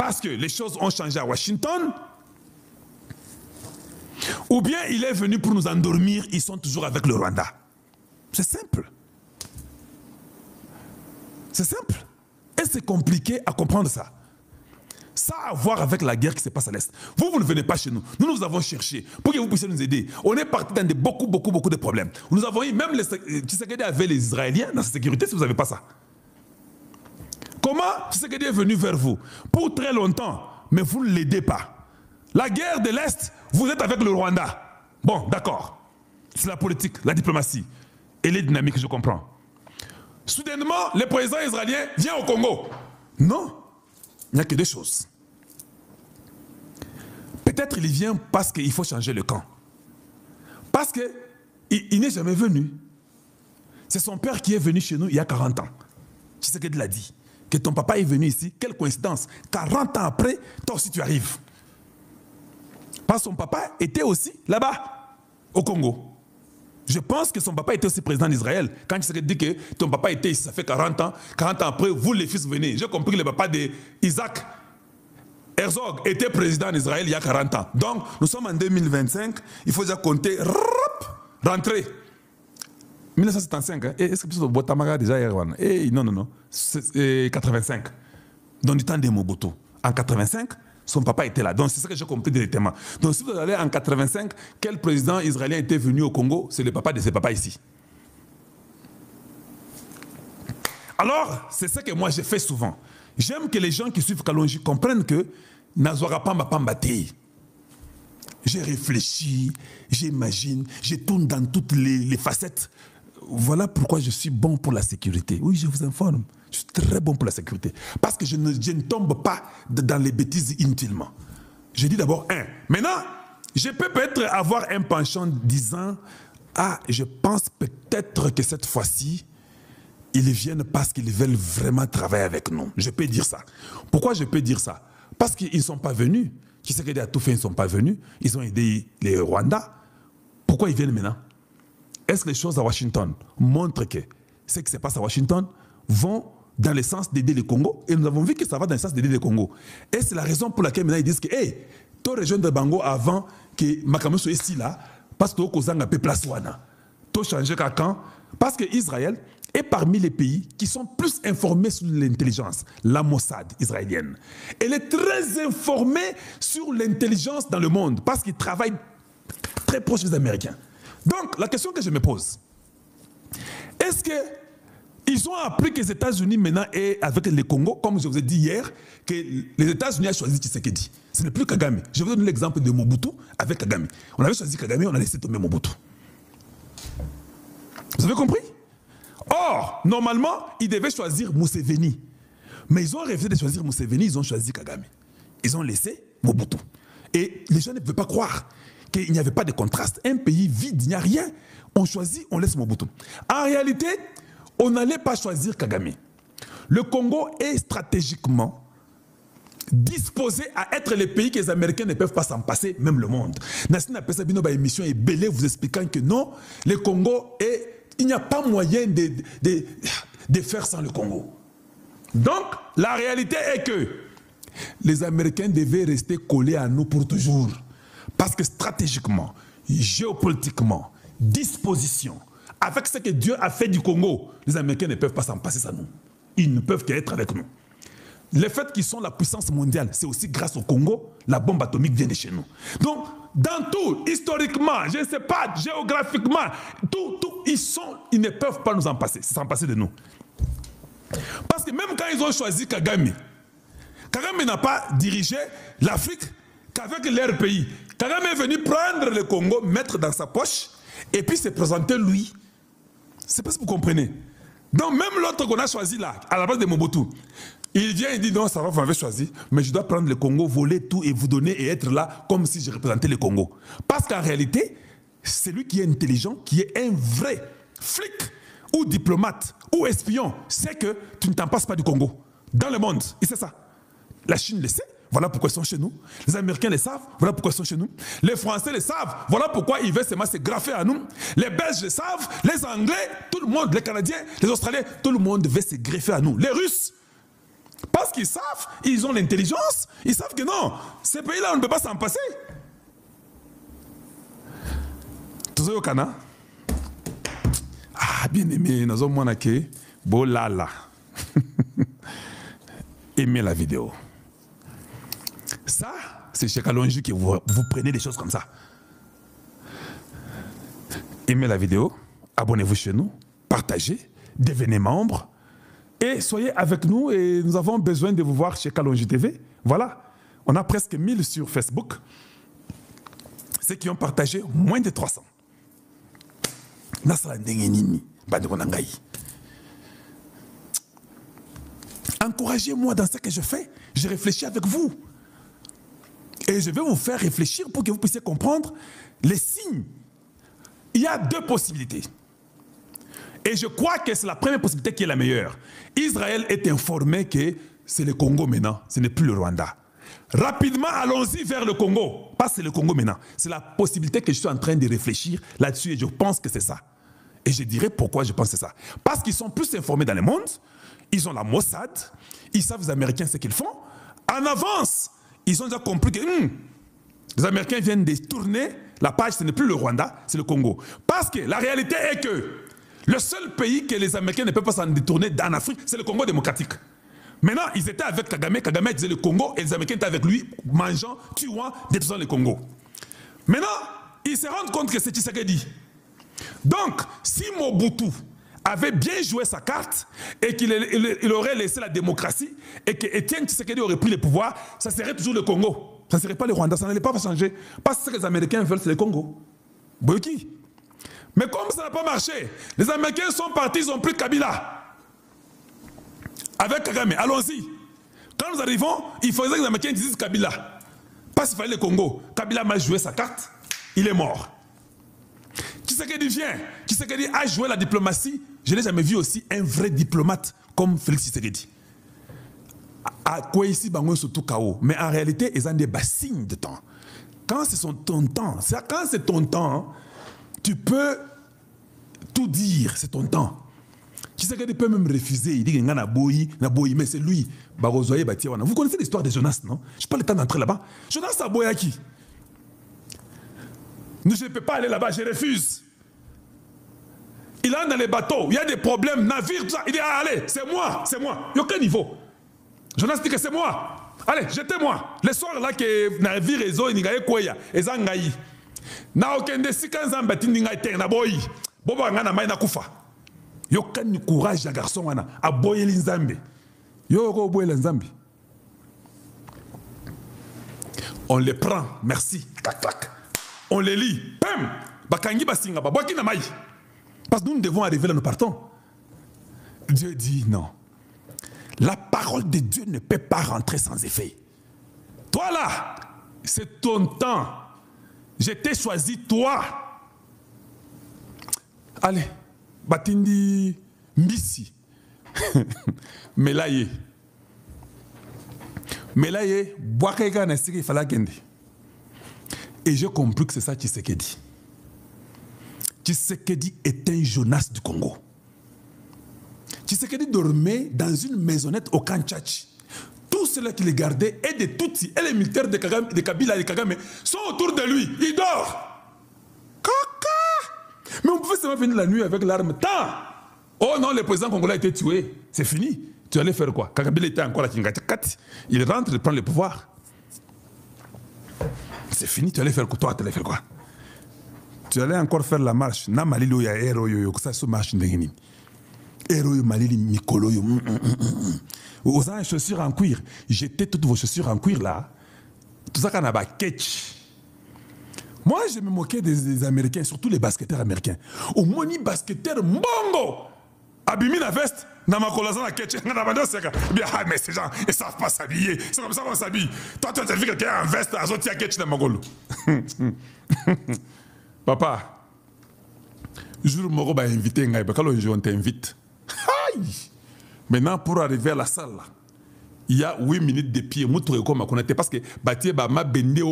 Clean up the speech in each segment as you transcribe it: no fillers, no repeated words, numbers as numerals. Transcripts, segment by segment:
parce que les choses ont changé à Washington, ou bien il est venu pour nous endormir, ils sont toujours avec le Rwanda. C'est simple. C'est simple. Et c'est compliqué à comprendre ça. Ça a à voir avec la guerre qui se passe à l'Est. Vous ne venez pas chez nous. Nous, nous avons cherché pour que vous puissiez nous aider. On est parti dans beaucoup de problèmes. Nous avons eu, même Tshisekedi avait les Israéliens dans sa sécurité si vous n'avez pas ça. Comment Tshisekedi est venu vers vous? Pour très longtemps, mais vous ne l'aidez pas. La guerre de l'Est, vous êtes avec le Rwanda. Bon, d'accord. C'est la politique, la diplomatie. Et les dynamiques, je comprends. Soudainement, le président israélien vient au Congo. Non, il n'y a que deux choses. Peut-être il vient parce qu'il faut changer le camp. Parce qu'il n'est jamais venu. C'est son père qui est venu chez nous il y a 40 ans. Tshisekedi l'a dit. Que ton papa est venu ici, quelle coïncidence. 40 ans après, toi aussi tu arrives. Parce que son papa était aussi là-bas, au Congo. Je pense que son papa était aussi président d'Israël. Quand il dit que ton papa était ici, ça fait 40 ans. 40 ans après, vous les fils venez. J'ai compris que le papa d'Isaac Herzog était président d'Israël il y a 40 ans. Donc, nous sommes en 2025. Il faut déjà compter. Rentrer. 1975. Hein? Est-ce que c'est Botamaga déjà? Non. C'est 85. Dans le temps de Mobutu. En 85, son papa était là. Donc, c'est ça que j'ai compris directement. Donc, si vous allez en 85, quel président israélien était venu au Congo? C'est le papa de ses papas ici. Alors, c'est ça que moi j'ai fait souvent. J'aime que les gens qui suivent Kalonji comprennent que Nazwara Pamba Pamba Té. J'ai réfléchi, j'imagine, je tourne dans toutes les facettes. Voilà pourquoi je suis bon pour la sécurité. Oui, je vous informe. Je suis très bon pour la sécurité. Parce que je ne tombe pas dans les bêtises inutilement. Je dis d'abord, maintenant, je peux peut-être avoir un penchant disant, je pense peut-être que cette fois-ci, ils viennent parce qu'ils veulent vraiment travailler avec nous. Je peux dire ça. Pourquoi je peux dire ça? Parce qu'ils ne sont pas venus. Qui sait qu'à tout fait, ils ne sont pas venus. Ils ont aidé les Rwandais. Pourquoi ils viennent maintenant? Est-ce que les choses à Washington montrent que ce qui se passe à Washington vont dans le sens d'aider le Congo? Et nous avons vu que ça va dans le sens d'aider le Congo. Et c'est la raison pour laquelle maintenant ils disent que, tu rejoindre Bango avant que Makamu soit ici là, parce que tu as place wana. Tu changer quand? Parce que Israël est parmi les pays qui sont plus informés sur l'intelligence, la Mossad israélienne. Elle est très informée sur l'intelligence dans le monde parce qu'ils travaillent très proche des Américains. Donc, la question que je me pose, est-ce qu'ils ont appris que les États-Unis maintenant est avec le Congo, comme je vous ai dit hier, que les États-Unis ont choisi Tshisekedi. Ce n'est plus Kagame. Je vous donne l'exemple de Mobutu avec Kagame. On avait choisi Kagame, on a laissé tomber Mobutu. Vous avez compris? Or, normalement, ils devaient choisir Museveni. Mais ils ont refusé de choisir Museveni, ils ont choisi Kagame. Ils ont laissé Mobutu. Et les gens ne pouvaient pas croire qu'il n'y avait pas de contraste. Un pays vide, il n'y a rien. On choisit, on laisse Mobutu. En réalité, on n'allait pas choisir Kagame. Le Congo est stratégiquement disposé à être le pays que les Américains ne peuvent pas s'en passer, même le monde. Nassine a passé une émission et Belé vous expliquant que non, le Congo est... Il n'y a pas moyen de faire sans le Congo. Donc, la réalité est que les Américains devaient rester collés à nous pour toujours. Parce que stratégiquement, géopolitiquement, disposition, avec ce que Dieu a fait du Congo, les Américains ne peuvent pas s'en passer sans nous. Ils ne peuvent qu'être avec nous. Le fait qu'ils sont la puissance mondiale, c'est aussi grâce au Congo, la bombe atomique vient de chez nous. Donc, dans tout, historiquement, je ne sais pas, géographiquement, tout, ils ne peuvent pas nous en passer, s'en passer de nous. Parce que même quand ils ont choisi Kagame, Kagame n'a pas dirigé l'Afrique qu'avec leur pays. Kagame est venu prendre le Congo, mettre dans sa poche, et puis se présenter lui. C'est pas si vous comprenez. Donc même l'autre qu'on a choisi là, à la base de Mobutu, il vient et dit non, ça va, vous m'avez choisi, mais je dois prendre le Congo, voler tout et vous donner et être là comme si je représentais le Congo. Parce qu'en réalité, c'est lui qui est intelligent, qui est un vrai flic ou diplomate ou espion, c'est que tu ne t'en passes pas du Congo. Dans le monde, il sait ça. La Chine le sait, voilà pourquoi ils sont chez nous. Les Américains le savent, voilà pourquoi ils sont chez nous. Les Français le savent, voilà pourquoi ils veulent se graffer à nous. Les Belges le savent, les Anglais, tout le monde, les Canadiens, les Australiens, tout le monde veut se greffer à nous. Les Russes, Parce qu'ils savent, ils ont l'intelligence, ils savent que non, ces pays-là, on ne peut pas s'en passer. Tout ça, au Cana. Ah, bien aimé, nous avons monnaie, bolala. Aimez la vidéo. Ça, c'est chez Kalonji que vous prenez des choses comme ça. Aimez la vidéo, abonnez-vous chez nous, partagez, devenez membre et soyez avec nous. Et nous avons besoin de vous voir chez Kalonji TV. Voilà, on a presque 1000 sur Facebook. Ceux qui ont partagé, moins de 300. Encouragez-moi dans ce que je fais. Je réfléchis avec vous. Et je vais vous faire réfléchir pour que vous puissiez comprendre les signes. Il y a deux possibilités. Et je crois que c'est la première possibilité qui est la meilleure. Israël est informé que c'est le Congo maintenant, ce n'est plus le Rwanda. Rapidement, allons-y vers le Congo. Pas c'est le Congo maintenant. C'est la possibilité que je suis en train de réfléchir là-dessus et je pense que c'est ça. Et je dirais pourquoi je pense que c'est ça. Parce qu'ils sont plus informés dans le monde, ils ont la Mossad, ils savent les Américains ce qu'ils font. En avance, ils ont déjà compris que les Américains viennent de tourner la page, ce n'est plus le Rwanda, c'est le Congo. Parce que la réalité est que le seul pays que les Américains ne peuvent pas s'en détourner en Afrique, c'est le Congo démocratique. Maintenant, ils étaient avec Kagame, Kagame disait le Congo, et les Américains étaient avec lui, mangeant, tuant, détruisant le Congo. Maintenant, ils se rendent compte que c'est Tshisekedi. Donc, si Mobutu avait bien joué sa carte et qu'il aurait laissé la démocratie et que Etienne Tshisekedi aurait pris le pouvoir, ça serait toujours le Congo. Ça ne serait pas le Rwanda, ça n'allait pas changer. Parce que ce que les Américains veulent, c'est le Congo. Boyoki. Mais comme ça n'a pas marché, les Américains sont partis, ils ont pris Kabila. Avec Kagame, allons-y. Quand nous arrivons, il faisait que les Américains disent Kabila. Parce qu'il fallait le Congo. Kabila m'a joué sa carte, il est mort. Tshisekedi vient. Tshisekedi a joué la diplomatie. Je n'ai jamais vu aussi un vrai diplomate comme Félix Tshisekedi. À quoi ici, bango surtout KO. Mais en réalité, ils ont des bassines de temps. Quand c'est ton temps, quand c'est ton temps, tu peux tout dire, c'est ton temps. Tshisekedi peut même refuser. Il dit qu'il y a un boyi, mais c'est lui. Vous connaissez l'histoire de Jonas, non? Je n'ai pas le temps d'entrer là-bas. Jonas a boyé à qui? Je ne peux pas aller là-bas, je refuse. Il est dans les bateaux, il y a des problèmes, navires, tout ça. Il dit, ah, allez, c'est moi. Il n'y a aucun niveau. Jonas dit que c'est moi. Allez, jetez-moi. Le soir là, que navire réseau, il y a quoi, il y a ngaï. Na aucun de 6 ans, il y a un boy. Bobo ngana maïna kufa. Il n'y a aucun courage, un garçon, à boyer l'inzambi. Il y a aucun boyer l'inzambi. On les prend, merci. Clac, clac. On les lit. Pam! Bakangi basinga ba boki na mai. Parce que nous devons arriver là, nous partons. Dieu dit non. La parole de Dieu ne peut pas rentrer sans effet. Toi là, c'est ton temps. Je t'ai choisi, toi. Allez, Batindi Mbisi. Melaye. Melaye, Boakega na siki fala kende. Et j'ai compris que c'est ça Tshisekedi. Tshisekedi est un Jonas du Congo. Tshisekedi dormait dans une maisonnette au Kanchachi. Tous ceux-là qui le gardaient, et des Tutsis, et les militaires de Kabila et de Kagame, sont autour de lui. Il dort. Caca! Mais on pouvait seulement venir la nuit avec l'arme. Oh non, le président congolais a été tué. C'est fini. Tu allais faire quoi? Kabila était encore à Kingatikati. Il rentre, il prend le pouvoir. C'est fini, tu allais faire quoi? Toi, tu allais faire quoi? Tu allais encore faire la marche. Na malilo ya héros yo, ça se marche ndengeni. Héros yo malili mikolo yo. Vous avez chaussures en cuir. Jetez toutes vos chaussures en cuir là. Tout ça qu'on a ketch. Moi, je me moquais des Américains, surtout les basketteurs américains. Au moins, ni basketteur mbongo. Abimi la veste. Namakolaza na ketch. Ah, mais ces gens, ils ne savent pas s'habiller. C'est comme ça qu'on s'habille. Toi, tu as vu quelqu'un en veste, à zotia ketch na magolo. Papa, jour moro ba invité ngai, ba kalo on t'invite. Maintenant, pour arriver à la salle, là, il y a 8 minutes de pied. Parce que Batie ba ma bende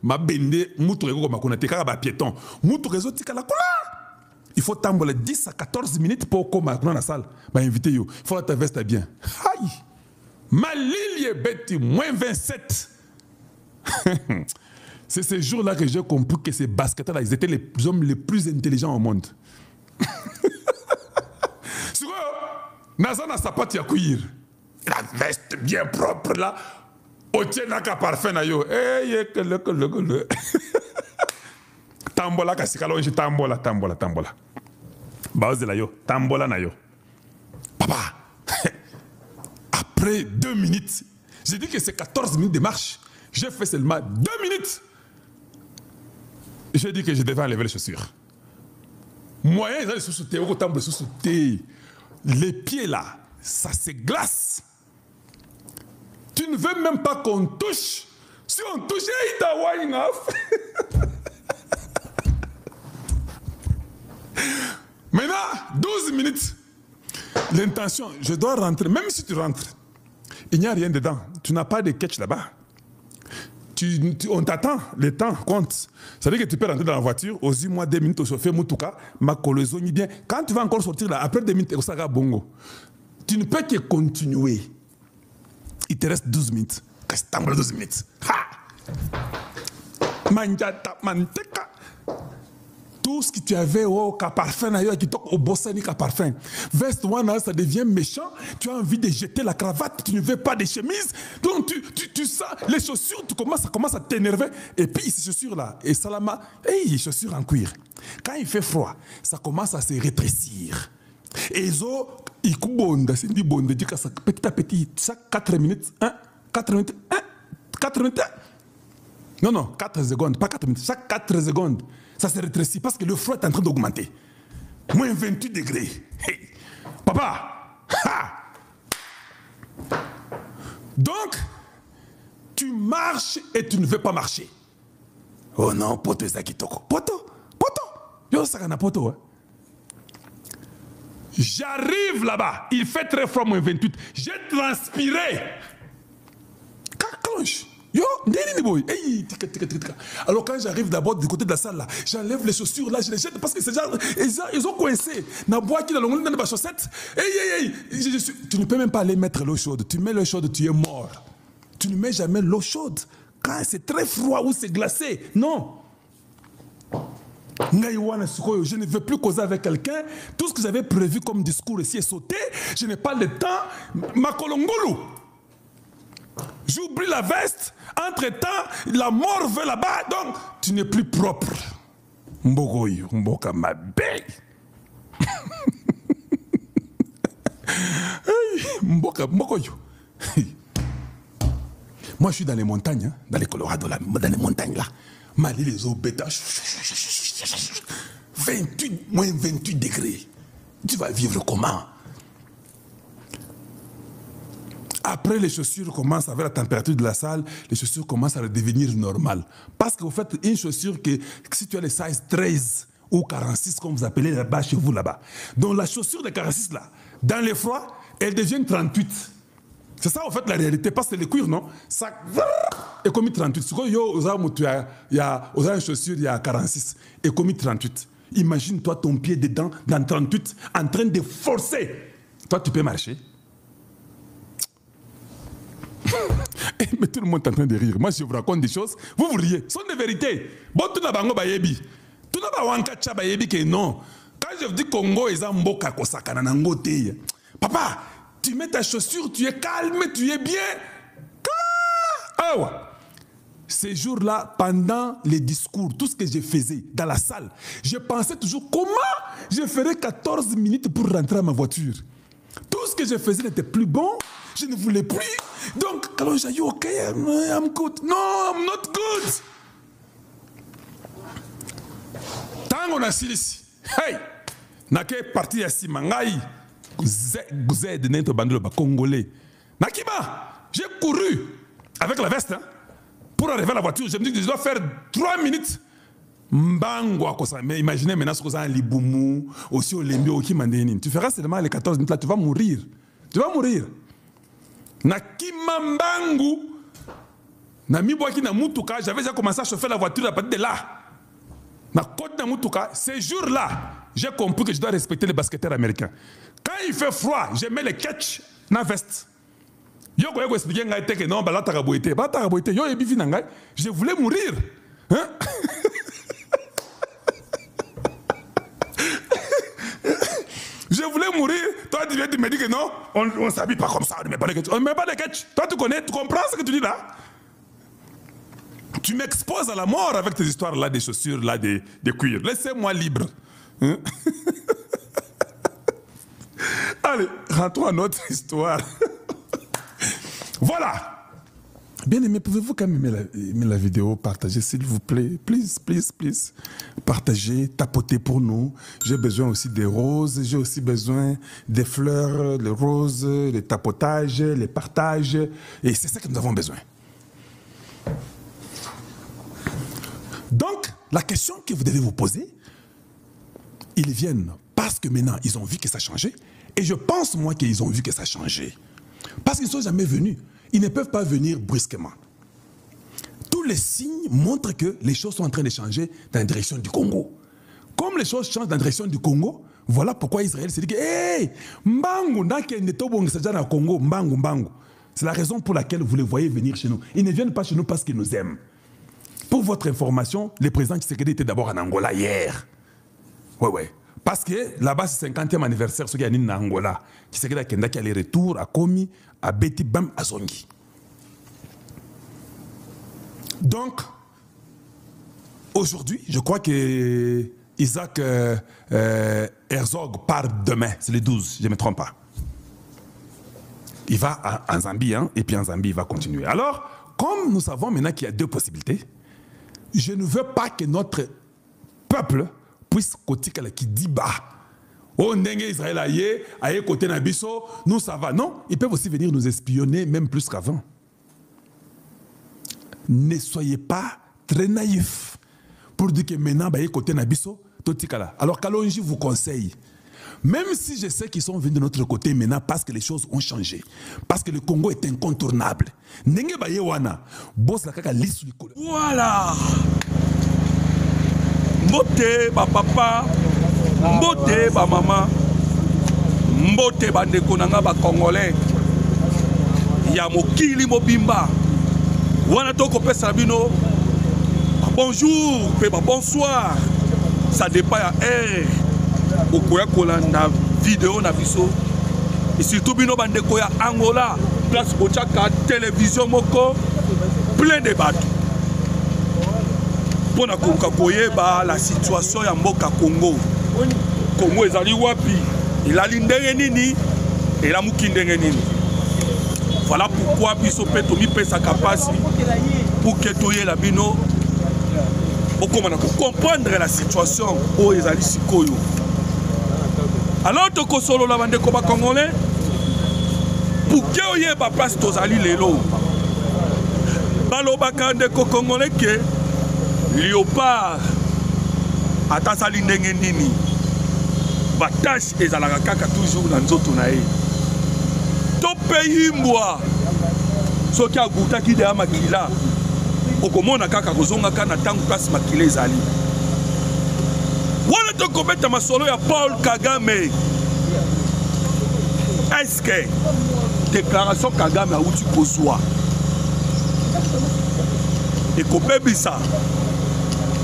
ma bende mutureko ma konate kaka ba piéton. Muturezo tika la kola. Il faut tamboler 10 à 14 minutes pour qu'on dans la salle. Bah invité yo. Il faut la ta veste bien. Aïe. Malili Betty, moins 27. C'est ce jour-là que j'ai compris que ces basketteurs-là, ils étaient les hommes les plus intelligents au monde. C'est quoi? Nazana sapati ya cuir. La veste bien propre là. Au tien naka parfum na yo. Le. Tambola kasikalonji tambola. Baoze la yo. Tambola na yo. Papa. Après 2 minutes, j'ai dit que c'est 14 minutes de marche. J'ai fait seulement 2 minutes. J'ai dit que je devais enlever les chaussures. Moyen, ils allaient sous-sauter. Les pieds là, ça se glace. Tu ne veux même pas qu'on touche. Si on touche, il t'a wine off. Maintenant, 12 minutes. L'intention, je dois rentrer. Même si tu rentres, il n'y a rien dedans. Tu n'as pas de catch là-bas. On t'attend, le temps compte. Ça veut dire que tu peux rentrer dans la voiture, aux 10 mois, 2 minutes, au chauffeur, Moutouka, ma colonie bien. Quand tu vas encore sortir là, après 2 minutes, au bongo, tu ne peux que continuer. Il te reste 12 minutes. 12 minutes. Ha! Manjata, manteka. Tout ce que tu avais au cas parfum, qui toque au bossani cas parfum. Veste one, ça devient méchant. Tu as envie de jeter la cravate. Tu ne veux pas de chemise. Donc tu sens les chaussures, ça commence à t'énerver. Et puis ces chaussures-là, et salama, les chaussures en cuir. Quand il fait froid, ça commence à se rétrécir. Et ils coupent, c'est dit bon, petit à petit, chaque 4 minutes, 4 minutes, 4 minutes. Non, 4 secondes, pas 4 minutes, chaque 4 secondes. Ça se rétrécit parce que le froid est en train d'augmenter. Moins 28 degrés. Hey. Papa! Ha! Donc, tu marches et tu ne veux pas marcher. Oh non, poto est kitoko. Poto! Yo, ça n'a poto. Hein. J'arrive là-bas. Il fait très froid, moins 28. J'ai transpiré. Caclonche. Yo, hey, alors quand j'arrive d'abord du côté de la salle là, j'enlève les chaussures là, je les jette parce que c'est genre, ils ont coincé. Na bois qui dans le dans chaussettes. Hey, tu ne peux même pas aller mettre l'eau chaude. Tu mets l'eau chaude, tu es mort. Tu ne mets jamais l'eau chaude quand c'est très froid ou c'est glacé. Non. Je ne veux plus causer avec quelqu'un. Tout ce que j'avais prévu comme discours ici est sauté. Je n'ai pas le temps. Ma kolongolo. J'oublie la veste. Entre-temps, la mort veut là-bas. Donc, tu n'es plus propre. Mbogoyo, mboka ma belle. Mbogoyo. Moi, je suis dans les montagnes, hein, dans les Colorado, là, dans les montagnes, là. Mali, les eaux bêta. 28, moins 28 degrés. Tu vas vivre comment? Après, les chaussures commencent, avec la température de la salle, les chaussures commencent à redevenir normales. Parce que vous faites une chaussure que si tu as les size 13 ou 46, comme vous appelez là-bas, chez vous là-bas. Donc la chaussure de 46 là, dans le froid, elle devient 38. C'est ça en fait la réalité, parce que les cuirs, non? Ça est commis 38. Si il y a une chaussure, il y a 46, est commis 38. Imagine-toi ton pied dedans, dans 38, en train de forcer. Toi, tu peux marcher. Mais tout le monde est en train de rire. Moi, je vous raconte des choses, vous riez. Ce sont des vérités. Bon, tout n'a pas bayebi. Tout n'a pas wankacha bayebi que non. Quand je dis Congo, ils ont mboka kosaka na ngote. Papa, tu mets ta chaussure, tu es calme, tu es bien. Ah ouais. Ces jours-là, pendant les discours, tout ce que je faisais dans la salle, je pensais toujours comment je ferais 14 minutes pour rentrer à ma voiture. Tout ce que je faisais n'était plus bon. Je ne voulais plus. Donc, quand j'ai dit, OK, I'm good. No, I'm not good. Tant on a ici, hey, nake parti ici, mangai, Zed, Nento Bandolo, Congolais. Nakima, j'ai couru avec la veste hein, pour arriver à la voiture. Je me dis que je dois faire 3 minutes. Mais imaginez maintenant ce que ça a Liboumou, aussi au Lembi, au Kimandénine. Tu feras seulement les 14 minutes là, tu vas mourir. Tu vas mourir. Na Kimambangu, na Mibouaki na Mutuka, j'avais déjà commencé à chauffer la voiture à partir de là. Na côte na Mutuka, ces jours-là, j'ai compris que je dois respecter les basketteurs américains. Quand il fait froid, je mets les catch na veste. Yo koye ko expliquer ngai te que non bala taraboité. Bala taraboité yo ebi fina ngai. Je voulais mourir. Hein? Je voulais mourir. Toi, tu me dis que non, on ne s'habille pas comme ça, on ne met pas de ketchup. On ne met pas de ketchup. Toi, tu connais, tu comprends ce que tu dis là? Tu m'exposes à la mort avec tes histoires là, des chaussures là, des cuir. Laissez-moi libre. Hein? Allez, rentrons à notre histoire. Voilà. Bien aimé, pouvez-vous quand même aimer la vidéo, partager s'il vous plaît, please, please, please. Partagez, tapotez pour nous. J'ai besoin aussi des roses, j'ai aussi besoin des fleurs, les roses, les tapotages, les partages. Et c'est ça que nous avons besoin. Donc, la question que vous devez vous poser, ils viennent parce que maintenant, ils ont vu que ça a changé. Et je pense, moi, qu'ils ont vu que ça a changé. Parce qu'ils ne sont jamais venus. Ils ne peuvent pas venir brusquement. Tous les signes montrent que les choses sont en train de changer dans la direction du Congo. Comme les choses changent dans la direction du Congo, voilà pourquoi Israël s'est dit que hey, Mbangu, Congo, Mbangu, Mbangu. C'est la raison pour laquelle vous les voyez venir chez nous. Ils ne viennent pas chez nous parce qu'ils nous aiment. Pour votre information, le président Tshisekedi était d'abord en Angola hier. Ouais. Parce que là-bas, c'est le 50e anniversaire, ce qui est en Angola. Tshisekedi a Kendaki aller-retour, à Komi, à Beti Bam, à Zongi. Donc, aujourd'hui, je crois que Isaac Herzog part demain, c'est le 12, je ne me trompe pas. Il va en Zambie, hein, et puis en Zambie, il va continuer. Alors, comme nous savons maintenant qu'il y a deux possibilités, je ne veux pas que notre peuple puisse côté qui dit bas. Oh, Ndenge Israël aïe côté Nabiso, nous ça va. Non, ils peuvent aussi venir nous espionner, même plus qu'avant. Ne soyez pas très naïfs pour dire que maintenant, aïe côté Nabiso, totikala. Alors, Kalonji vous conseille, même si je sais qu'ils sont venus de notre côté maintenant parce que les choses ont changé, parce que le Congo est incontournable. Ndenge baye wana, boss la kaka lisu likolo. Voilà. Mbote ba papa, mbote ba maman, mbote ba ndeko nanga ba congolais. Ya mokili mobimba. Wana toko pesa bino. Bonjour, pe ba bonsoir. Ça dépend à air. Okoya kolanda vidéo na biso. Et surtout bino bandeko ya Angola, place bochaka télévision moko plein de bateaux. Pour na koyeba la situation ya mboka Congo. Congo ezali wapi? Elali ndenge nini? Elamuki ndenge nini? Voilà pourquoi biso pe tomi pesa kapasi pour que toyela bino okomana ko comprendre la situation o ezali sikoyo. Alors toko solo la bandeko ba congolais pour que oyeba place tozali lelo. Balobaka ndeko congolais ke Léopard atasali ndenge nini batache ezalaka kaka toujours na nzoto na ye to pays mbwa soki agutaki de makila okomona kaka kozongaka na ntango place makila ezali wana tokobeta masolo ya Paul Kagame. Est-ce que déclaration Kagame auti kozwa ekobebisa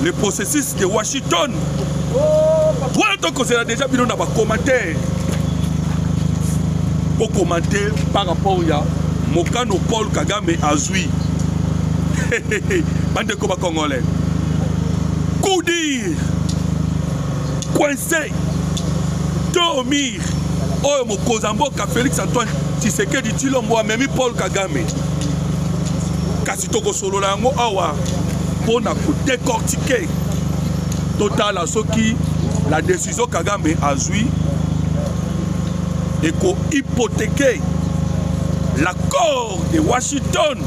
le processus de Washington? Voilà donc on a déjà vu dans les commentaires. Pour commenter par rapport à Mokano Paul Kagame Azui. Bande de Congolais. Koudir. Coincé. Dormir. Oh, Mokozamboka Félix Antoine Tshisekedi Tshilombo moi même Paul Kagame. Kasi toko solo la ngo awa. Pour décortiquer total à ce qui la décision Kagame a joué et qu'on hypothéquer l'accord de Washington.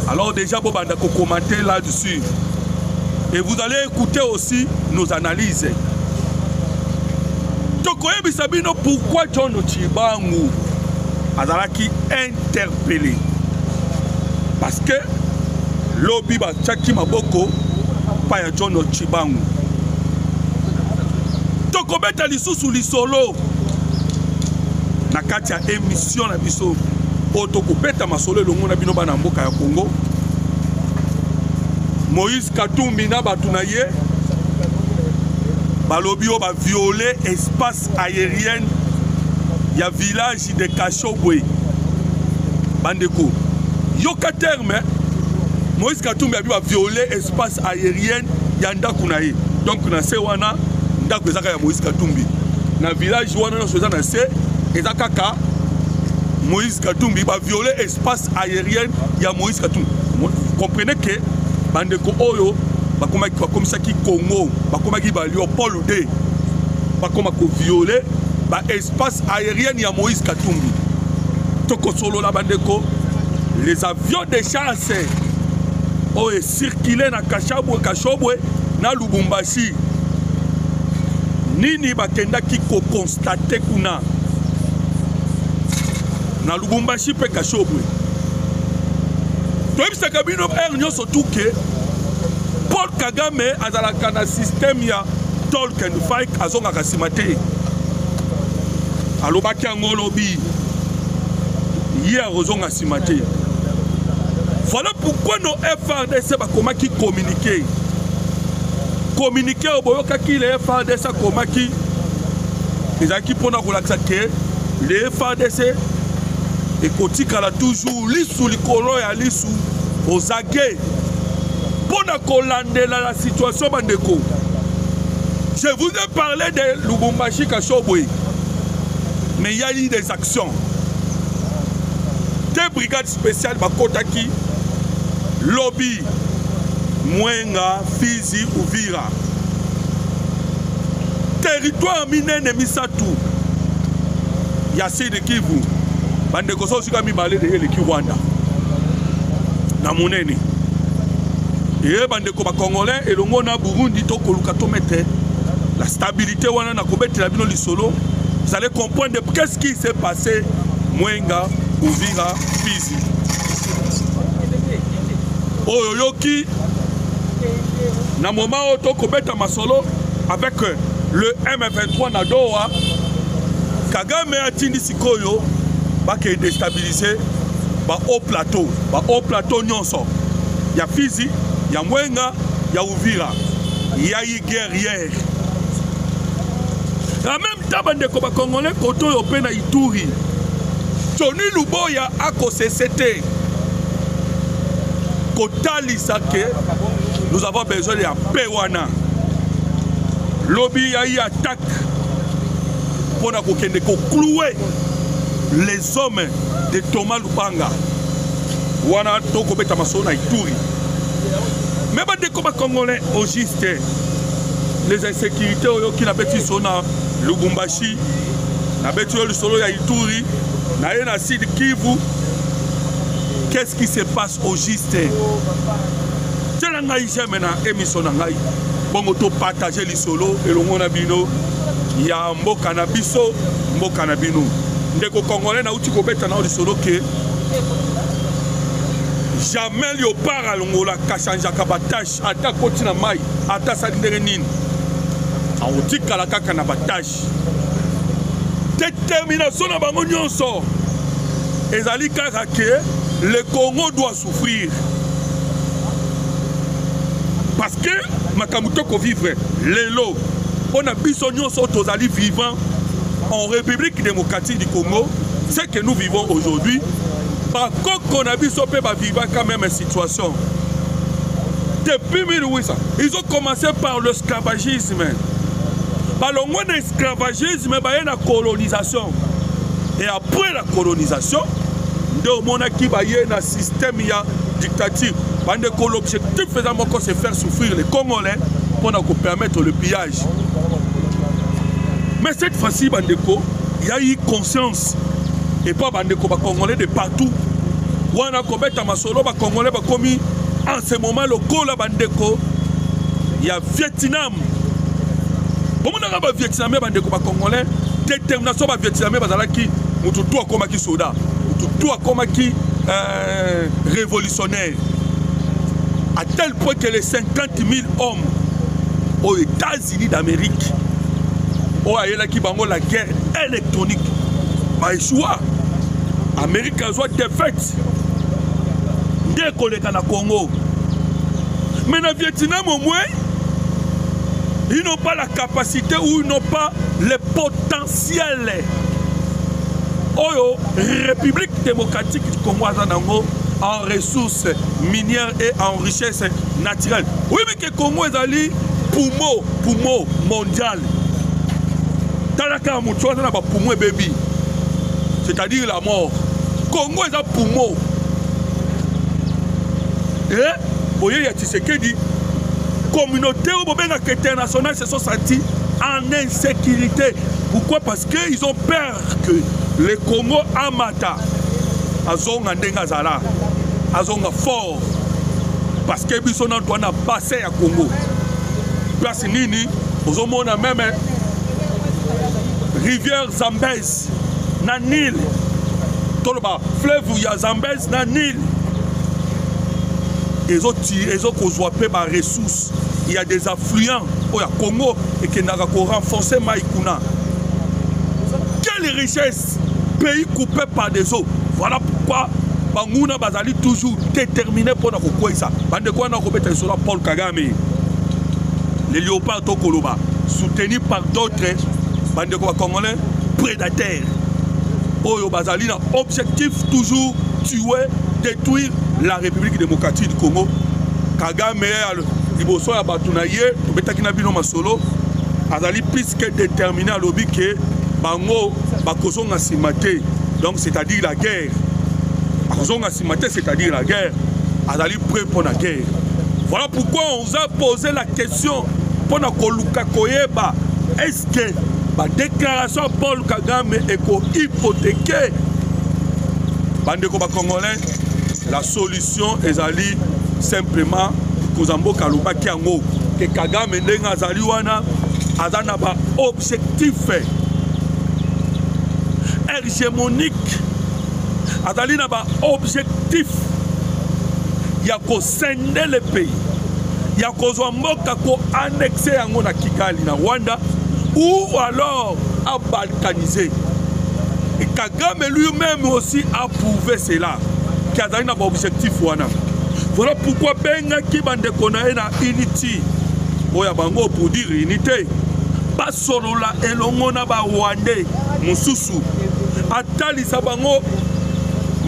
Alors déjà vous allez commenter là-dessus et vous allez écouter aussi nos analyses. Tokoye Bisabino, pourquoi John Tchibangu a été interpellé? Parce que lobby ba Tchaki Maboko pa ya John Tchibangu. Tokobeta lisusu lisolo na kati ya émission na biso otokopeta masolo longo na bino bana mboka ya Congo. Moïse Katumbi na batunaye balobi o ba violer espace aérien ya village de Kashobwe bandeko yoka terme Moïse Katumbi a violer espace aérien ya ndaku na ye donc na se wana ndaku ezaka ya Moïse Katumbi na village wana no soza na se ezaka Moïse Katumbi va violer espace aérien ya Moïse Katumbi. Comprenez que bandeko oyo bakomaki bakomisaki Congo bakomaki ba Léopold D bakomako violer ba espace aérien ya Moïse Katumbi. Toko solo la bandeko les avions de chasse oyo circulé na Kashobwe na Lubumbashi nini bakendaki ko constater kuna na Lubumbashi pe Kashobwe toyebisaka bino nyonso tuke Paul Kagame azalaka na système ya talk and fight azongaka nsima te alobaki yango lobi ye azonga nsima te. Voilà pourquoi nos FRDC bakomaki communiquer oboyokaki le FRDC akomaki ezalaki mpona kolakisa ke le FRDC ekotikala toujours lisu likolo ya lisu ozage pona kolandela la situation bandeko. Je vous ai parlé de Lubumbashi Kashobwe, mais il y a eu des actions. Des brigades spéciales bakotaki lobby Mwenga, Fizi, Uvira. Territoire minene misatu ya Sud Kivu. Bandeko so suka mibale de le Kiwanda na monene et bandeko ba congolais et longo na Burundi to koluka to mettre la stabilité wana na kobetela bino lisolo. Vous allez comprendre qu'est-ce qui s'est passé Mwenga, Uvira, Fizi. Oyoyoki na moment to kobeta masolo avec le M23 na Doha Kagame atindi sikoyo bake déstabiliser ba haut plateau nyonso ya Fizi ya Mwenga ya Uvira ya yi guerrière en même temps bandeko ba congolais koto yo pe na Ituri Tony Luboya ako CCT kotali sake nous avons besoin de la paix wana lobby ya yi attaque pour na kokende ko clouer les hommes de Thomas Lubanga wana toko beta maso na Ituri. Mais bandeko ba congolais au juste les insécurités oyo ki na beti sona Lubumbashi na beti yo solo ya Ituri na ye na Sud Kivu. Qu'est-ce qui se passe au juste? Tela ngai jamais na émission na ngai bongo to partager li solo elongo na bino ya mboka na biso mboka na bino ndeko congolais na uti kobeta na lisolo ke jamais Léopard alongola kashanjaka batache ata koti na mai ata salindere nini aotikala kaka na batache détermination na bango nyonso ezali kaka ke le Congo doit souffrir parce que makamuto ko vivre lelo on a biso nyonso tozali vivant en République démocratique du Congo. Ce que nous vivons aujourd'hui, par contre qu'on a biso pe ba vivant quand même une situation depuis 1800 ils ont commencé par l'esclavagisme par le moins d'esclavagisme ba na colonisation et après la colonisation de monaki ba na système ya dictature. L'objectif faisant encore se faire souffrir les Congolais pour nous permettre le pillage. Mais cette fois-ci, bandeko, il y a eu conscience et pas bandeko ba Congolais de partout. Wana kobeta masolo ba Congolais ba komi en ce moment le Gola bandeko, il y a Vietnam. Bon on a ba Vietnamais bandeko ba Congolais, détermination ba Vietnamais bazalaki mutu to akomaki soda, mutu to akomaki révolutionnaire. À tel point que les 50 000 hommes aux États-Unis d'Amérique ont eu la guerre électronique. Bah, échoua. Amérique a défaite. Dès qu'on est au Congo. Mais dans le Vietnam, au moins, ils n'ont pas la capacité ou ils n'ont pas le potentiel. Oh, République démocratique du Congo en ressources minières et en richesses naturelles. Oui, mais que le Congo est allé poumon mondial. C'est-à-dire la mort. Congo est un poumon. Et, vous voyez, il y a Tshisekedi. Communauté internationale se sont sentis en insécurité. Pourquoi? Parce qu'ils ont peur que le Congo amata azonga ndengazala azonga fort parce que ils sont en train de passer à Congo. Place nini ozomona même rivière Zambèze na Nil toloba fleuve ya Zambèze na Nil. Ils ont consommé par ressources. Il y a des affluents au Congo et qui n'a qu'à renforcer Maïkouna. Quelle richesse! Pays coupé par des eaux. Voilà pourquoi Bangouna Bazali toujours déterminé pour nous quoi ça. Bande quoi nous commettre sur Paul Kagame. Les léopards Tokoloba soutenus par d'autres bande quoi congolais prédateurs. Oyo Bazali n'a objectif toujours tuer, détruire la République démocratique du Congo. Kagame liboso ya batunaye tobetaki na bino masolo azali plus que déterminé à lobby que bango bakozonga simate. Donc c'est-à-dire la guerre. Bakozonga simate c'est-à-dire la guerre. Azali prêt pour la guerre. Voilà pourquoi on vous a posé la question pour na koluka koyeba est-ce que la déclaration Paul Kagame est hypothéquée. Bandeko ba congolais, la solution est ali simplement Kozambo Kaluba Kiango que Kagame ndenga azali wana azana ba objectif hégémonique azali na ba objectif ya ko sender le pays ya kozwa mboka ko annexer yango na Kigali na Rwanda ou alors à balkaniser. Et Kagame lui-même aussi a prouvé cela qu'il a un objectif. Voilà pourquoi Benga qui bande konae na unity oya bango pour dire unité pas solo la elongo na ba Rwandais mususu atali sabango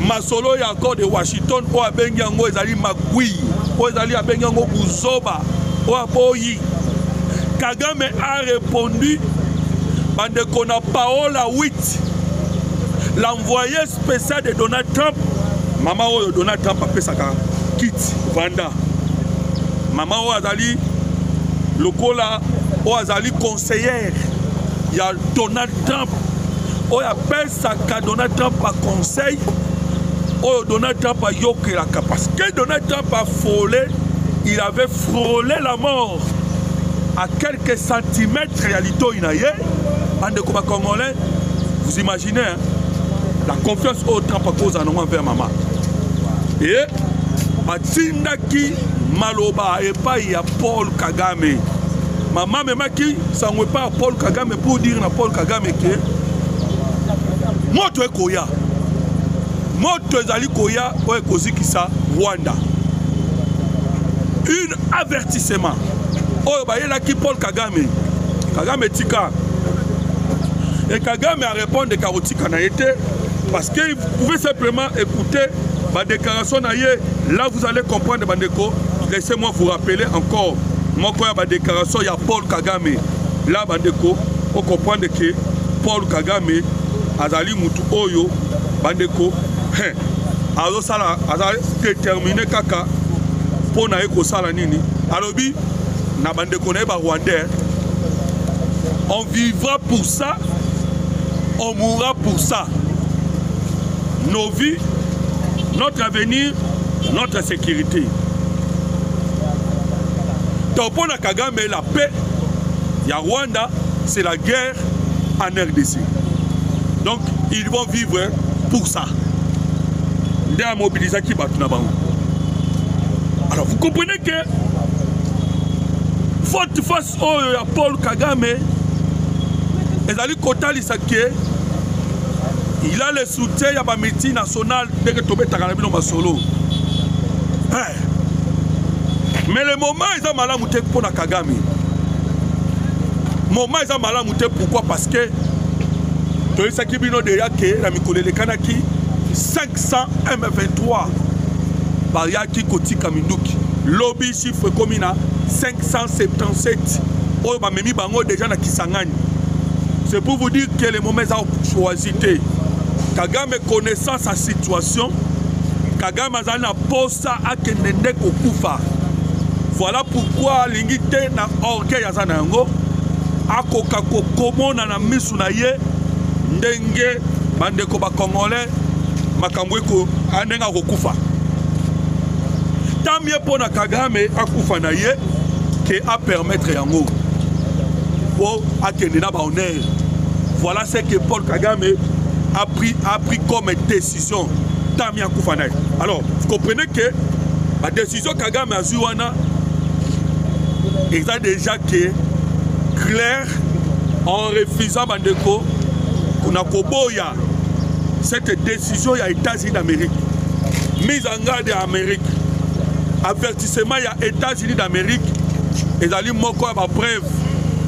masolo ya accord de Washington o abengi yango ezali magui o ezali abengi yango buzoba o aboyi. Kagame a répondu bande kona Paola 8 l'envoyé spécial de Donald Trump. Maman oyo Donald Trump a fait sa kit Vanda. Maman oyo azali lokola oyo azali conseillère ya Donald Trump. Oyo appelle sa ka Donald Trump a conseil. Oyo Donald Trump a yokelaka parce que Donald Trump a frôlé, il avait frôlé la mort à quelques centimètres réalité inaye. Bande comme congolais, vous imaginez hein? La confiance au Trump à cause en envers maman. Et Batindaki Maloba et pas il y a Paul Kagame. Maman même qui ça ne pas Paul Kagame pour dire à Paul Kagame que moto ekoya. Moto ezali koya o ekoziki sa Rwanda. Un avertissement. Oh bah il a qui Paul Kagame. Kagame tika. Et Kagame a répondu de Karotika n'a été parce que vous pouvez simplement écouter ma déclaration naïe. Là vous allez comprendre bandeko. Laissez-moi vous rappeler encore. Moi quand ma déclaration il y a Paul Kagame. Là bandeko, on comprend que Paul Kagame azali mutu oyo bandeko. Azo sala azali déterminé kaka pour na eko sala nini. Alobi na bandeko na ba Rwandais. On vivra pour ça. On mourra pour ça. Nos vies, notre avenir, notre sécurité. Donc pour Kagame, la paix, il y a Rwanda, c'est la guerre en RDC. Donc ils vont vivre pour ça. Alors vous comprenez que faute face à Paul Kagame, et allez kotali sake Il a le soutien de la multinationale dès que Tobé Takanabino Masolo. Mais le moment ils ont malade mouté pour la Kagame. Moment ils ont malade mouté pourquoi? Parce que tu sais qui bino déjà que la Mikole le Kanaki 500 M23 par Yaki Koti Kaminduki. Lobby chiffre comme 577. Oh bah memi bango déjà na Kisangani. C'est pour vous dire que les moments ils ont choisi. Kagame connaissant sa situation, Kagame a na posa a kenende kokufa. Voilà pourquoi l'ingité na orgueil azana yango akoka kokomona na misu na ye ndenge bandeko ba congolais makambo ko andenga kokufa. Tant mieux pour na Kagame akufa na ye que a permettre yango pour akende na ba honneur. Voilà ce que Paul Kagame a pris comme décision. Tant mieux akufa na ye. Alors, vous comprenez que la décision Kagame a jouana il a déjà que clair en refusant Bandeko Kunakoboya cette décision il y a États-Unis d'Amérique, mise en garde d'Amérique, avertissement il y a États-Unis d'Amérique, et ils allaient moko à ma preuve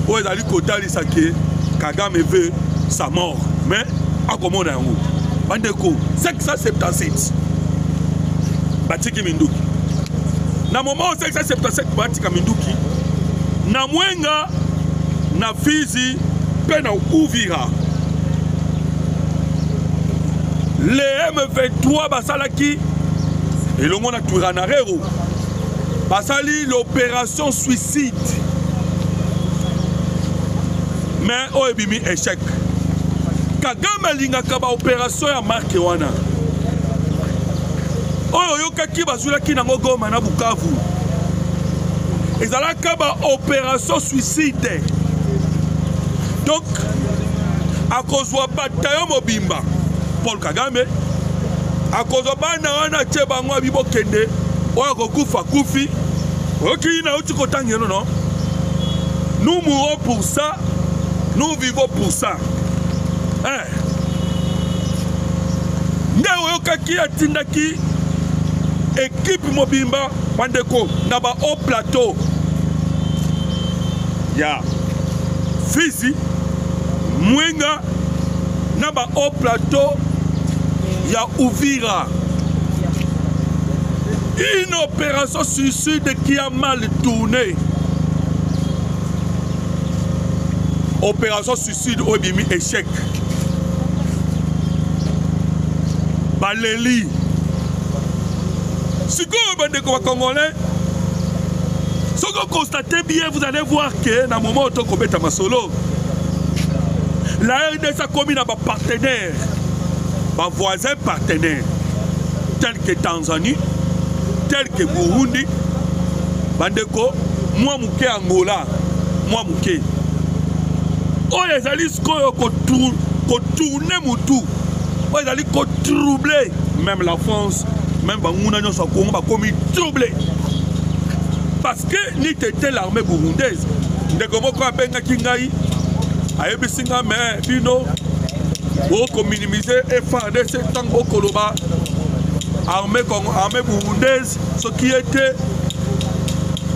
où ils allaient Kotali Sake Kagame veut sa mort, mais à comment on a un Bandeko 577 Batiki Minduki. Na moment où 577 Batiki Minduki na mwenga na Fizi pe na Uvira les M23 basalaki elongo na Turanarero basali l'opération suicide mais o ebimi échec. Kagame lingaka ba opération ya marque wana oyo yokaki bazulaki nango Goma na Bukavu. Ils allaient faire une opération suicide. Donc, à cause de la bataille Mobimba, Paul Kagame, à cause de la bataille Mobimba, Kende, Koufi, nous mourons pour ça, nous vivons pour ça. Tindaki, équipe Mobimba, Bandeko, naba au plateau. Ya Fizi, Mwenga, naba au plateau, ya Uvira. Une opération suicide qui a mal tourné. Opération suicide au bimi échec. Baléli. Si vous êtes congolais, si vous constatez bien, vous allez voir que dans le moment où vous êtes à solo, la RDC a commis un partenaire, un voisin partenaire, tel que Tanzanie, tel que Burundi, Bandeko, moi mouké Angola, moi mouké. Oh les alliés qui tournent moutou, oh les alliés qui troubler, même la France. Même Bangouna sont commis troublé. Parce que ni était l'armée burundaise. De comment quoi benga kingai, ayebi singa mais bino, pour minimiser et FARDC tant au Koloba, armée burundaise, ce qui était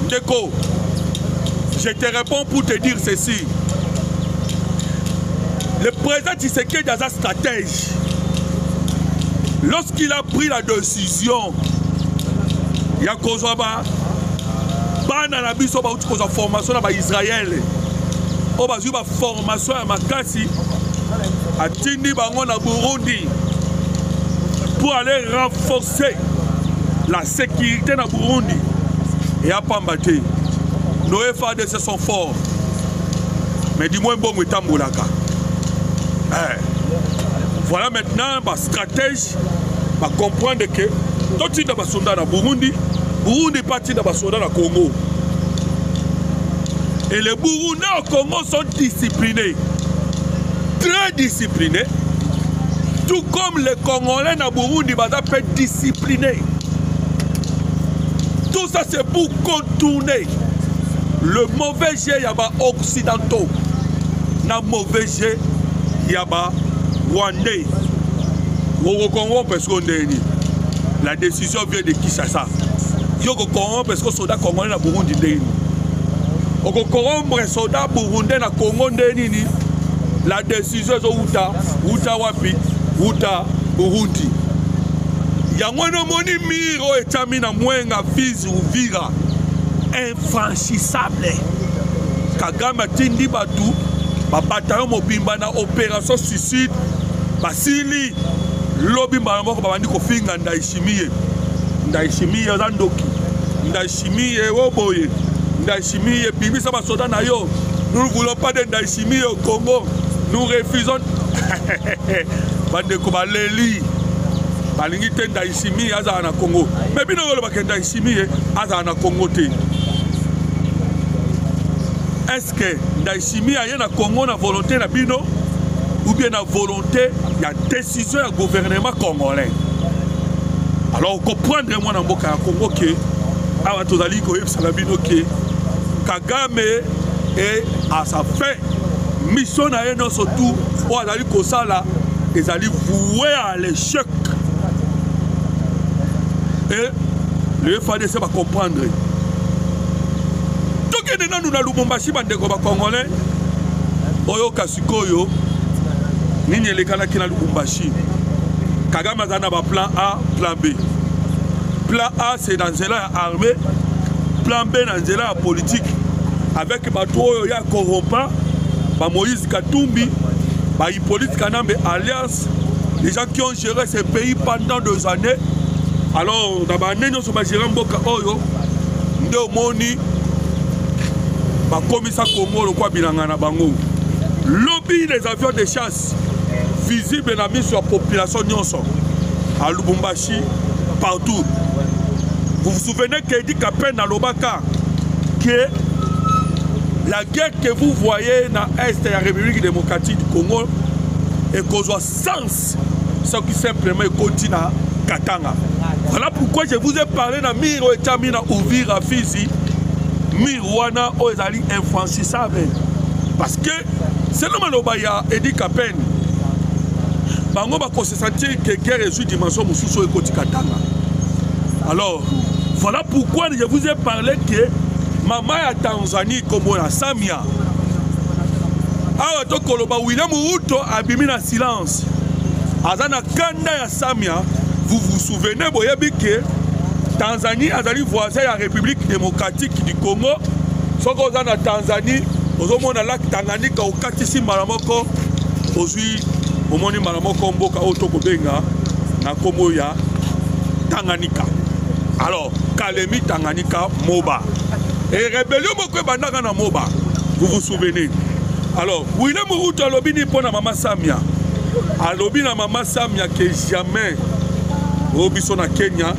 Déco. Je te réponds pour te dire ceci. Le président Tshisekedi dans sa stratégie. Lorsqu'il a pris la décision, il y a Kozwaba, Bana biso ba uti koza formation na ba Israël. O ba zu ba formation ya makasi atindi bango na Burundi pour aller renforcer la sécurité na Burundi. Et à Pambate, nos FARDC sont forts. Mais dis-moi bon etambolaka. Voilà maintenant ma stratégie, ma comprendre que tout type de soldats dans Burundi, Burundi parti dans soldats dans Congo. Et les Burundais au Congo sont disciplinés, très disciplinés, tout comme les Congolais dans Burundi sont disciplinés. Tout ça c'est pour contourner le mauvais jet yaba occidentaux, na mauvais jet yaba rwandais. Au Congo, parce qu'on est la décision vient de Kinshasa. Yo Congo, parce que les soldats congolais na Burundi ndeni. Au Congo, les soldats burundais na Congo ndeni. La décision est Uta wapi, Uta Burundi. Yangono moni miro etamina mwenga Fizi Uvira. Infranchissable. Kagame tindi batu, ba bataillon mobimba na opération suicide, basili lobby mbanamoko babandi kofinga Ndayishimiye. Ndayishimiye zandoki. Ndayishimiye woboye. Ndayishimiye bimisa ba soda na yo. Nous ne voulons pas de Ndayishimiye au Congo. Nous refusons. Bande ko baleli. Balingi te Ndayishimiye aza na Congo. Mais bino ngolo ba Ndayishimiye aza na Congo te. Est-ce que Ndayishimiye a na Congo na volonté na bino ou bien na volonté ya décision du gouvernement congolais? Alors comprendre moi na mboka ya Congo que awa tozali ko yebisa bino que Kagame est à sa fin mission na ye non surtout o azali kosala ezali voué à l'échec. Et le FADC va comprendre. Nous na Lubumbashi bandeko ba Congolais oyo kasikoyo nini elekana kina Lubumbashi Kagame azana ba plan A, plan B. Plan A c'est dans la armée, plan B dans la politique avec bato oyo ya corrompant ba Moïse Katumbi, ba Hippolyte Kanambe alliance, les gens qui ont géré ce pays pendant 2 années. Alors dans ba neno so ba gérer mboka oyo nde omoni ba komisa Congo le kwa bilanga na bango. Lobby des avions de chasse visible na mise sur la population nyonso à Lubumbashi partout. Vous vous souvenez qu'Edi Kapena na Lobaka que la guerre que vous voyez dans l'Est de la République démocratique du Congo est causée sens ce qui simplement continue à Katanga. Voilà pourquoi je vous ai parlé de Miro et Tamina Uvira Fizi. Mirwana Ozali infranchissable. Parce que c'est le Malobaya Edi Kapen. Bango va se sentir que guerre est une dimension Moussousso et Koti Katanga. Alors, voilà pourquoi je vous ai parlé que maman à Tanzanie comme la Samia. Alors, donc, William Ruto a bimi na silence. Azana Kanda ya Samia, vous vous souvenez, boyebi que Tanzanie azali voisin la République démocratique du Congo. Soko ozana Tanzanie, ozomona lac Tanganyika okatisi malamoko ozui omoni malamoko mboka otoko benga na kombo ya Tanganyika. Alors, Kalemi Tanganyika Moba. Et rébellion moko bandaka na Moba. Vous vous souvenez? Alors, William Ruto alobi ni pona Mama Samia. Alobi na Mama Samia que jamais Robiso na Kenya.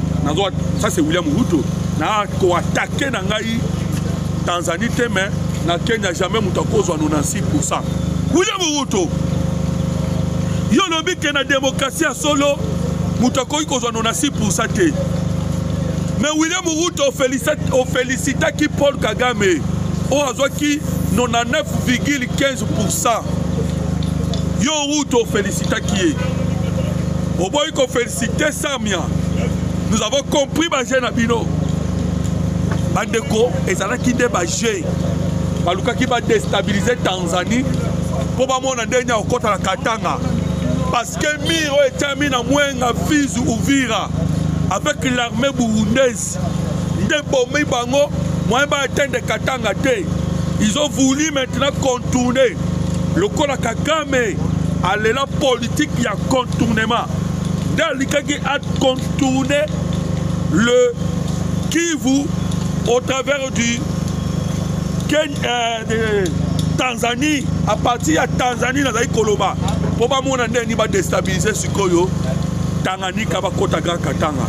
Ça c'est William Ruto. Na ko attaquer na ngai Tanzanie mais na Kenya jamais mutakozwa 96%. William Ruto. Yo lobi que na démocratie solo mutakoyi kozwa 96% te. Mais William Ruto félicite qui Paul Kagame. O azwaki 99,15%. Yo Ruto félicite qui est. Au boy ko féliciter Samia. Nous avons compris Bagé Nabino. Bandeko, et ça n'a qui débagé. Baluka qui va déstabiliser Tanzanie. Pour pas mon dernier au côté de la Katanga. Parce que Miro est terminé à moins Fizi Uvira. Avec l'armée burundaise. Des bombes bango, moi je atteindre Katanga. Ils ont voulu maintenant contourner. Le Kola Kagame, aller la politique, il y a contournement. Qui a contourné le Kivu au travers du de Tanzanie, à partir de Tanzanie, dans Koloma. Pour pas mon année, il va déstabiliser ce Koyo, Tanganyika va Kota Grand Katanga.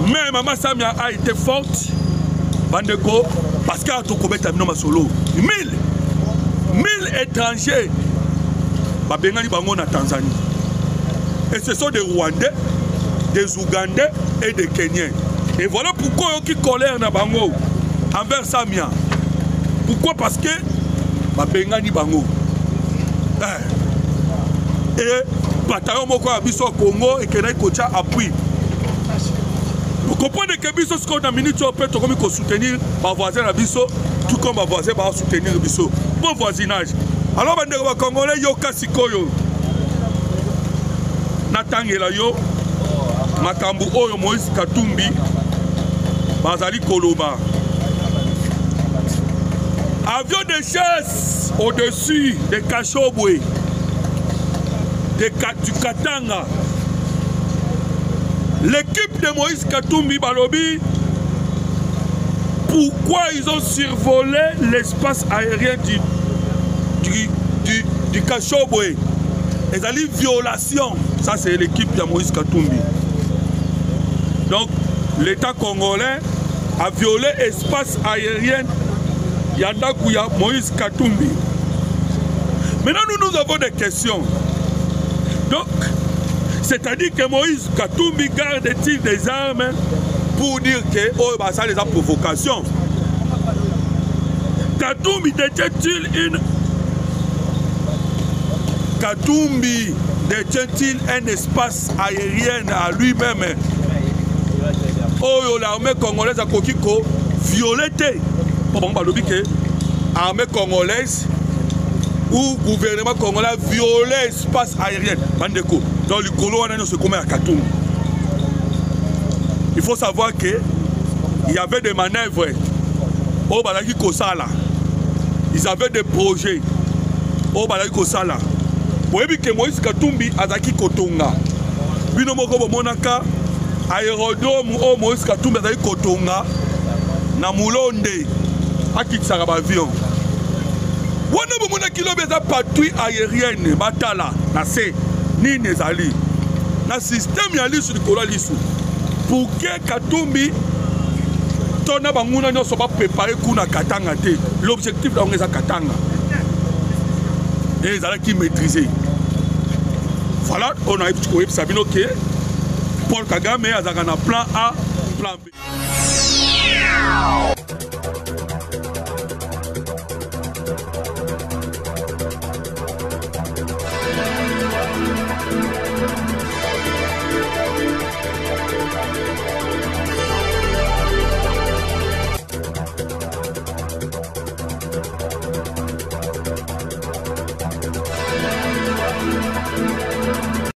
Mais Mama Samia a été forte, Bandeko, parce qu'elle a tout commis à solo. 1000 étrangers, Babengani Bango na Tanzanie. Et ce sont des Rwandais, des Ougandais et des Kenyans. Et voilà pourquoi ils ont colère na Bango envers Samia. Pourquoi? Parce que Babengani Bango. Et bataillon moko ya biso Congo et que kocha appui. Vous comprenez que biso ce qu'on a minute au peut comme soutenir ma voisin à biso tout comme ma voisin va soutenir biso. Bon voisinage. Alors bande ba Congolais yoka sikoyo. Natangela yo makambu oyo Moïse Katumbi bazali koloba. Avion de chasse au-dessus de Kachobwe, du Katanga. L'équipe de Moïse Katumbi Balobi, pourquoi ils ont survolé l'espace aérien du Kachobwe? Ils ont dit violation. Ça, c'est l'équipe de Moïse Katumbi. Donc, l'État congolais a violé l'espace aérien Yandakouya Moïse Katumbi. Maintenant, nous avons des questions. Donc, c'est-à-dire que Moïse Katumbi garde-t-il des armes pour dire que oh, bah, ça les a provocations. Katumbi détient-il un espace aérien à lui-même? Oh, l'armée congolaise a kokiko violeté. Bon, bah, l'armée congolaise ou gouvernement congolais a violé l'espace aérien. Bandeko. Dans le colo, on a se commet à Katumbi. Il faut savoir qu'il y avait des manœuvres au Balaki Kosala. Ils avaient des projets au Balaki Kosala. Vous voyez que Moïse Katumbi a Zaki Kotonga. Binomoko Monaka, aérodrome au Moïse Katumbi a Zaki Kotonga. Namulonde, à Kitsaraba avion. Wana bomona kilomètre patrouille aérienne batala na se ni nezali na système ya lisu likolo lisu pour que Katumbi tona banguna nyoso ba préparer kuna Katanga te. L'objectif là on est à Katanga et ils allaient qui maîtriser. Voilà, on a eu Sabino que Paul Kagame a un plan A, plan B.